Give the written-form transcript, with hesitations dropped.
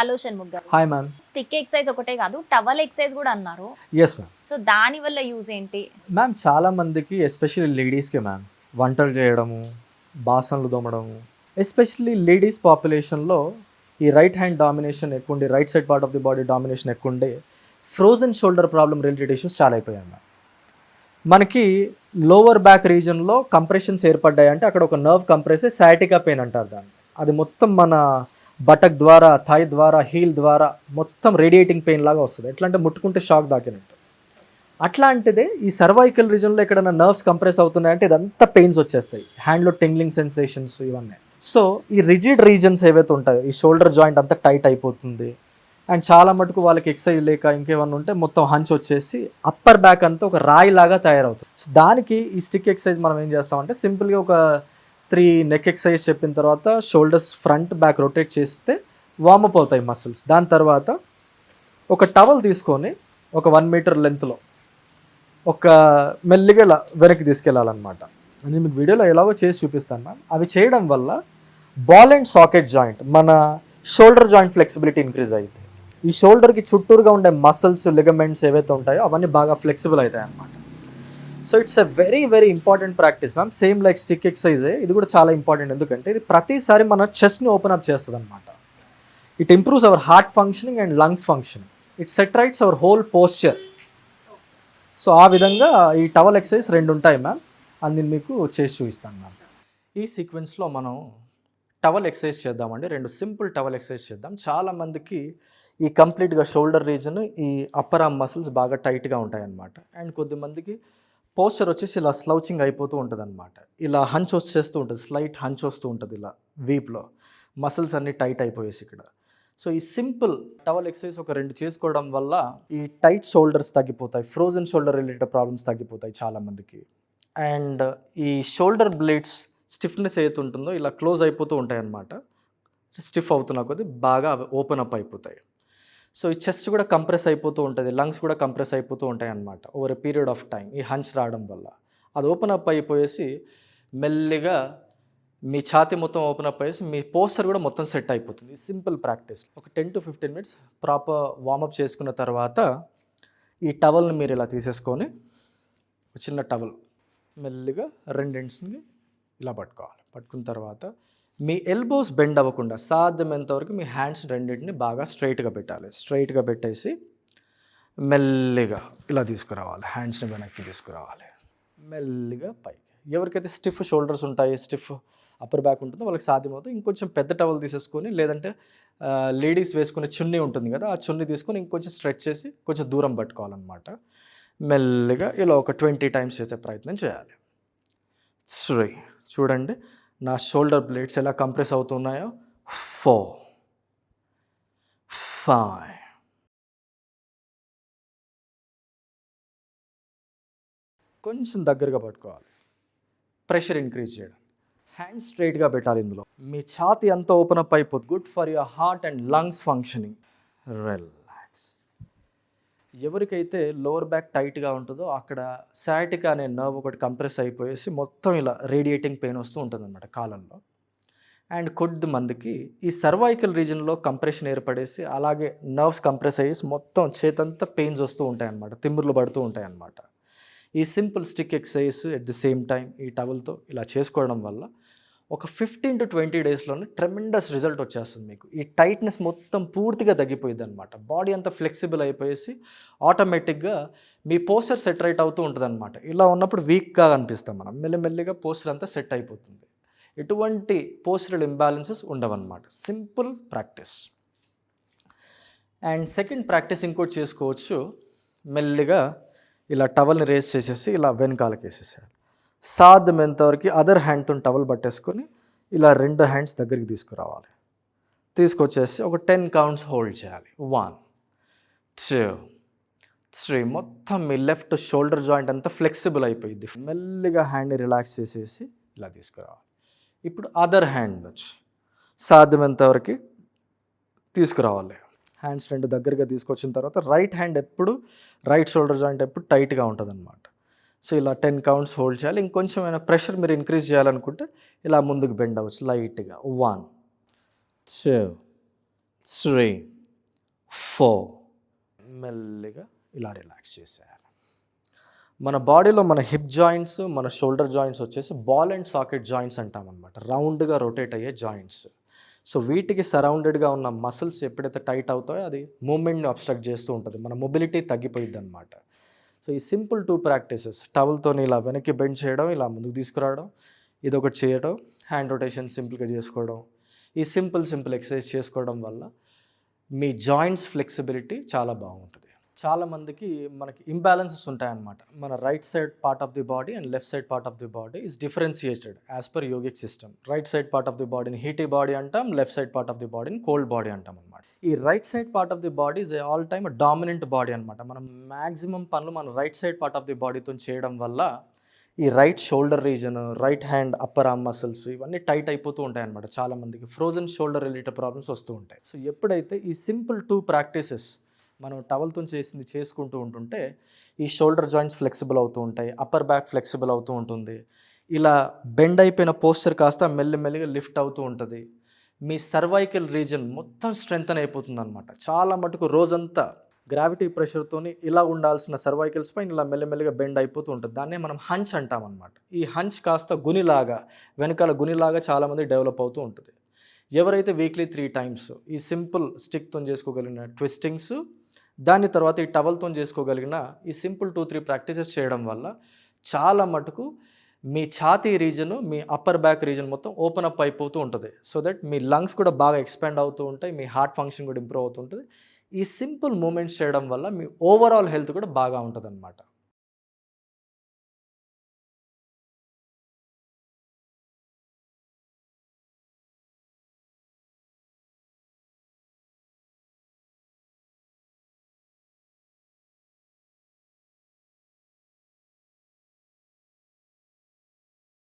Hello Shanmukh గారు, hi ma'am. Stick exercise ఒకటే కాదు టవల్ ఎక్సర్సైజ్ కూడా అన్నారు. Yes ma'am. సో దాని వల్ల యూజ్ ఏంటి? మ్యామ్ చాలా మందికి ఎస్పెషల్లీ లేడీస్కి మ్యామ్ వంటలు చేయడము, బాసనలు తోమడము, ఎస్పెషల్లీ లేడీస్ పాపులేషన్లో ఈ రైట్ హ్యాండ్ డామినేషన్ ఎక్కువ ఉండి, right side part of the body domination ఎక్కువ ఉండి frozen shoulder problem related issues చాలా అయిపోయాయి మ్యామ్. మనకి లోవర్ బ్యాక్ రీజన్లో కంప్రెషన్స్ ఏర్పడ్డాయి అంటే అక్కడ ఒక నర్వ్ కంప్రెస్ సయాటికా పెయిన్ అంటారు దాన్ని. అది మొత్తం మన బటక్ ద్వారా, థై ద్వారా, హీల్ ద్వారా మొత్తం రేడియేటింగ్ పెయిన్ లాగా వస్తుంది. ఎట్లా అంటే ముట్టుకుంటే షాక్ దాకినట్టు. అట్లాంటిదే ఈ సర్వైకల్ రీజన్లో ఎక్కడైనా నర్వ్స్ కంప్రెస్ అవుతున్నాయంటే ఇదంతా పెయిన్స్ వచ్చేస్తాయి, హ్యాండ్లో టింగ్లింగ్ సెన్సేషన్స్ ఇవన్నీ. సో ఈ రిజిడ్ రీజన్స్ ఏవైతే ఉంటాయో, ఈ షోల్డర్ జాయింట్ అంతా టైట్ అయిపోతుంది. అండ్ చాలా మటుకు వాళ్ళకి ఎక్సర్సైజ్ లేక ఇంకేమన్నా ఉంటే మొత్తం హంచ్ వచ్చేసి అప్పర్ బ్యాక్ అంతా ఒక రాయి లాగా తయారవుతుంది. సో దానికి ఈ స్టిక్ ఎక్సర్సైజ్ మనం ఏం చేస్తామంటే సింపుల్గా ఒక 3 నెక్ ఎక్సర్సైజ్ చెప్పిన తర్వాత షోల్డర్స్ ఫ్రంట్ బ్యాక్ రొటేట్ చేస్తే వార్మప్ అవుతాయి మసిల్స్. దాని తర్వాత ఒక టవల్ తీసుకొని ఒక 1 మీటర్ లెంత్లో ఒక మెల్లిగా ఇలా వెనక్కి తీసుకెళ్ళాలన్నమాట. నేను మీకు వీడియోలో ఎలాగో చేసి చూపిస్తాను మ్యామ్. అవి చేయడం వల్ల బాల్ అండ్ సాకెట్ జాయింట్, మన షోల్డర్ జాయింట్ ఫ్లెక్సిబిలిటీ ఇంక్రీజ్ అవుతాయి. ఈ షోల్డర్కి చుట్టూరుగా ఉండే మసిల్స్, లిగమెంట్స్ ఏవైతే ఉంటాయో అవన్నీ బాగా ఫ్లెక్సిబుల్ అవుతాయి అన్నమాట. So it's a very very important practice ma'am. Same like stick ఎక్సర్సైజే ఇది కూడా చాలా ఇంపార్టెంట్. ఎందుకంటే ఇది ప్రతిసారి మన చెస్ట్ని ఓపెన్ అప్ చేస్తుంది అనమాట. It improves our heart functioning and lungs functioning. It set rights our whole posture. So ఆ విధంగా ఈ టవల్ ఎక్సర్సైజ్ 2 ఉంటాయి మ్యామ్. అది నేను మీకు చేసి చూపిస్తాను మ్యామ్. ఈ సీక్వెన్స్లో మనం టవల్ ఎక్సర్సైజ్ చేద్దామండి. 2 సింపుల్ టవల్ ఎక్సర్సైజ్ చేద్దాం. చాలామందికి ఈ కంప్లీట్గా షోల్డర్ రీజన్, ఈ అప్పర్ ఆర్మ్ మసిల్స్ బాగా టైట్గా ఉంటాయన్నమాట. అండ్ కొద్దిమందికి పోస్చర్ వచ్చేసి ఇలా స్లౌచింగ్ అయిపోతూ ఉంటుంది అనమాట. ఇలా హంచ్ వచ్చేస్తూ ఉంటుంది, స్లైట్ హంచ్ వస్తూ ఉంటుంది ఇలా వీప్లో, మసిల్స్ అన్నీ టైట్ అయిపోయేసి ఇక్కడ. సో ఈ సింపుల్ టవల్ ఎక్సర్సైజ్ ఒక 2 చేసుకోవడం వల్ల ఈ టైట్ షోల్డర్స్ తగ్గిపోతాయి, ఫ్రోజన్ షోల్డర్ రిలేటెడ్ ప్రాబ్లమ్స్ తగ్గిపోతాయి చాలామందికి. అండ్ ఈ షోల్డర్ బ్లేడ్స్ స్టిఫ్నెస్ ఏదైతే ఉంటుందో ఇలా క్లోజ్ అయిపోతూ ఉంటాయి అన్నమాట. స్టిఫ్ అవుతున్న కొద్దీ బాగా ఓపెన్ అప్ అయిపోతాయి. సో ఈ చెస్ట్ కూడా కంప్రెస్ అయిపోతూ ఉంటుంది, లంగ్స్ కూడా కంప్రెస్ అయిపోతూ ఉంటాయి అన్నమాట over a period of time. ఈ హంచ్ రావడం వల్ల అది ఓపెన్ అప్ అయిపోయేసి మెల్లిగా మీ ఛాతీ మొత్తం ఓపెన్ అప్ అయ్యేసి మీ పోస్చర్ కూడా మొత్తం సెట్ అయిపోతుంది. Simple practice. ఒక 10 to 15 minutes ప్రాపర్ వార్మప్ చేసుకున్న తర్వాత ఈ టవల్ని మీరు ఇలా తీసేసుకొని, ఒక చిన్న టవల్ మెల్లిగా 2 ఎండ్స్ని ఇలా పట్టుకోవాలి. పట్టుకున్న తర్వాత మీ ఎల్బోస్ బెండ్ అవ్వకుండా సాధ్యమైనంత వరకు మీ హ్యాండ్స్ 2 బాగా స్ట్రైట్గా పెట్టాలి. స్ట్రైట్గా పెట్టేసి మెల్లిగా ఇలా తీసుకురావాలి, హ్యాండ్స్ని వెనక్కి తీసుకురావాలి, మెల్లిగా పైకి. ఎవరికైతే స్టిఫ్ షోల్డర్స్ ఉంటాయి, స్టిఫ్ అప్పర్ బ్యాక్ ఉంటుందో వాళ్ళకి సాధ్యమవుతుంది ఇంకొంచెం పెద్ద టవల్ తీసేసుకొని, లేదంటే లేడీస్ వేసుకునే చున్నీ ఉంటుంది కదా, ఆ చున్నీ తీసుకొని ఇంకొంచెం స్ట్రెచ్ చేసి కొంచెం దూరం పట్టుకోవాలన్నమాట. మెల్లిగా ఇలా ఒక 20 times చేసే ప్రయత్నం చేయాలి. చూడండి నా షోల్డర్ బ్లేడ్స్ ఎలా కంప్రెస్ అవుతున్నాయో. 4, 5. కొంచెం దగ్గరగా పట్టుకోవాలి, ప్రెషర్ ఇంక్రీజ్ చేయడం. హ్యాండ్ స్ట్రైట్గా పెట్టాలి. ఇందులో మీ ఛాతీ అంతా ఓపెన్ అప్ అయిపోతుంది. Good for your heart and lungs functioning. Relax. ఎవరికైతే లోవర్ బ్యాక్ టైట్గా ఉంటుందో అక్కడ సయాటికా అనే నర్వ్ ఒకటి కంప్రెస్ అయిపోయేసి మొత్తం ఇలా రేడియేటింగ్ పెయిన్ వస్తూ ఉంటుంది అనమాట కాలంలో. అండ్ కొద్దిమందికి ఈ సర్వైకల్ రీజన్లో కంప్రెషన్ ఏర్పడేసి అలాగే నర్వ్స్ కంప్రెస్ అయ్యేసి మొత్తం చేతంతా పెయిన్స్ వస్తూ ఉంటాయి అన్నమాట, తిమ్ముర్లు పడుతూ ఉంటాయి అన్నమాట. ఈ simple stick exercise at the same time ఈ టవల్తో ఇలా చేసుకోవడం వల్ల ఒక 15 to 20 daysలోనే ట్రెమెండస్ రిజల్ట్ వచ్చేస్తుంది మీకు. ఈ టైట్నెస్ మొత్తం పూర్తిగా తగ్గిపోయింది అనమాట. బాడీ అంతా ఫ్లెక్సిబుల్ అయిపోయేసి ఆటోమేటిక్గా మీ పోస్చర్ సెట్ రైట్ అవుతూ ఉంటుంది అనమాట. ఇలా ఉన్నప్పుడు వీక్గా అనిపిస్తాం మనం. మెల్లిమెల్లిగా పోస్చర్ అంతా సెట్ అయిపోతుంది. ఎటువంటి పోస్చరల్ ఇంబ్యాలెన్సెస్ ఉండవన్నమాట. Simple practice. And second practice ఇంకోటి చేసుకోవచ్చు. మెల్లిగా ఇలా టవల్ని రేస్ చేసేసి ఇలా వెనకాలకి వేసేసాడు. సాధ్యమైనంతవరకు అదర్ హ్యాండ్తో టవల్ పట్టేసుకొని ఇలా 2 హ్యాండ్స్ దగ్గరికి తీసుకురావాలి. తీసుకొచ్చేసి ఒక 10 counts హోల్డ్ చేయాలి. 1, 2, 3. మొత్తం మీ లెఫ్ట్ షోల్డర్ జాయింట్ అంతా ఫ్లెక్సిబుల్ అయిపోయింది. మెల్లిగా హ్యాండ్ని రిలాక్స్ చేసేసి ఇలా తీసుకురావాలి. ఇప్పుడు అదర్ హ్యాండ్ వచ్చి సాధ్యమైనంతవరకు తీసుకురావాలి. హ్యాండ్స్ 2 దగ్గరగా తీసుకొచ్చిన తర్వాత రైట్ హ్యాండ్ ఎప్పుడు, రైట్ షోల్డర్ జాయింట్ ఎప్పుడు టైట్గా ఉంటుంది అనమాట. సో ఇలా 10 counts హోల్డ్ చేయాలి. ఇంకొంచెం ఏమైనా ప్రెషర్ మీరు ఇంక్రీజ్ చేయాలనుకుంటే ఇలా ముందుకు బెండ్ అవ్వచ్చు లైట్గా. 1, 2, 3, 4. మెల్లిగా ఇలా రిలాక్స్ చేసేయాలి. మన బాడీలో మన హిప్ జాయింట్స్, మన షోల్డర్ జాయింట్స్ వచ్చేసి బాల్ అండ్ సాకెట్ జాయింట్స్ అంటాం అనమాట. రౌండ్గా రొటేట్ అయ్యే జాయింట్స్. సో వీటికి సరౌండెడ్గా ఉన్న మసిల్స్ ఎప్పుడైతే టైట్ అవుతాయో అది మూమెంట్ని అబ్స్ట్రక్ట్ చేస్తూ ఉంటుంది, మన మొబిలిటీ తగ్గిపోయిద్ది అనమాట. సో ఈ సింపుల్ 2 ప్రాక్టీసెస్, టవల్తో ఇలా వెనక్కి బెండ్ చేయడం, ఇలా ముందుకు తీసుకురావడం, ఇది ఒకటి చేయడం, హ్యాండ్ రొటేషన్ సింపుల్గా చేసుకోవడం. ఈ సింపుల్ ఎక్సర్సైజ్ చేసుకోవడం వల్ల మీ జాయింట్స్ ఫ్లెక్సిబిలిటీ చాలా బాగుంటుంది. చాలామందికి మనకి ఇంబ్యాలెన్సెస్ ఉంటాయన్నమాట. మన right side part of the body and left side part of the body is differentiated as per yogic system. Right side part of the బాడీని హీటీ బాడీ అంటాం, left side part of the బాడీని cold body అంటాం అనమాట. ఈ right side part of the body is all time dominant body అనమాట. మనం maximum పనులు మన right side part of the బాడీతో చేయడం వల్ల ఈ right shoulder reason, right hand upper arm muscles ఇవన్నీ టైట్ అయిపోతూ ఉంటాయి అనమాట. చాలామందికి ఫ్రోజన్ షోల్డర్ రిలేటెడ్ ప్రాబ్లమ్స్ వస్తూ ఉంటాయి. సో ఎప్పుడైతే ఈ సింపుల్ 2 ప్రాక్టీసెస్ మనం టవల్తో చేసింది చేసుకుంటూ ఉంటుంటే ఈ షోల్డర్ జాయింట్స్ ఫ్లెక్సిబుల్ అవుతూ ఉంటాయి, అప్పర్ బ్యాక్ ఫ్లెక్సిబుల్ అవుతూ ఉంటుంది. ఇలా బెండ్ అయిపోయిన పోస్చర్ కాస్త మెల్లిమెల్లిగా లిఫ్ట్ అవుతూ ఉంటుంది. మీ సర్వైకల్ రీజన్ మొత్తం స్ట్రెంగ్తన్ అయిపోతుంది అనమాట. చాలా మటుకు రోజంతా గ్రావిటీ ప్రెషర్తో ఇలా ఉండాల్సిన సర్వైకల్ స్పైన్ ఇలా మెల్లిమెల్లిగా బెండ్ అయిపోతూ ఉంటుంది. దాన్నే మనం హంచ్ అంటాం అనమాట. ఈ హంచ్ కాస్త గునిలాగా, వెనకాల గునిలాగా చాలామంది డెవలప్ అవుతూ ఉంటుంది. ఎవరైతే వీక్లీ 3 టైమ్స్ ఈ సింపుల్ స్టిక్తో చేసుకోగలిగిన ట్విస్టింగ్స్, దాని తర్వాత ఈ టవల్తో చేసుకోగలిగిన ఈ సింపుల్ 2-3 ప్రాక్టీసెస్ చేయడం వల్ల చాలా మటుకు మీ ఛాతీ రీజను, మీ అప్పర్ బ్యాక్ రీజన్ మొత్తం ఓపెన్ అప్ అయిపోతూ ఉంటుంది. సో దట్ మీ లంగ్స్ కూడా బాగా ఎక్స్పాండ్ అవుతూ ఉంటాయి, మీ హార్ట్ ఫంక్షన్ కూడా ఇంప్రూవ్ అవుతూ ఉంటుంది. ఈ సింపుల్ మూమెంట్స్ చేయడం వల్ల మీ ఓవరాల్ హెల్త్ కూడా బాగా ఉంటుంది అన్నమాట.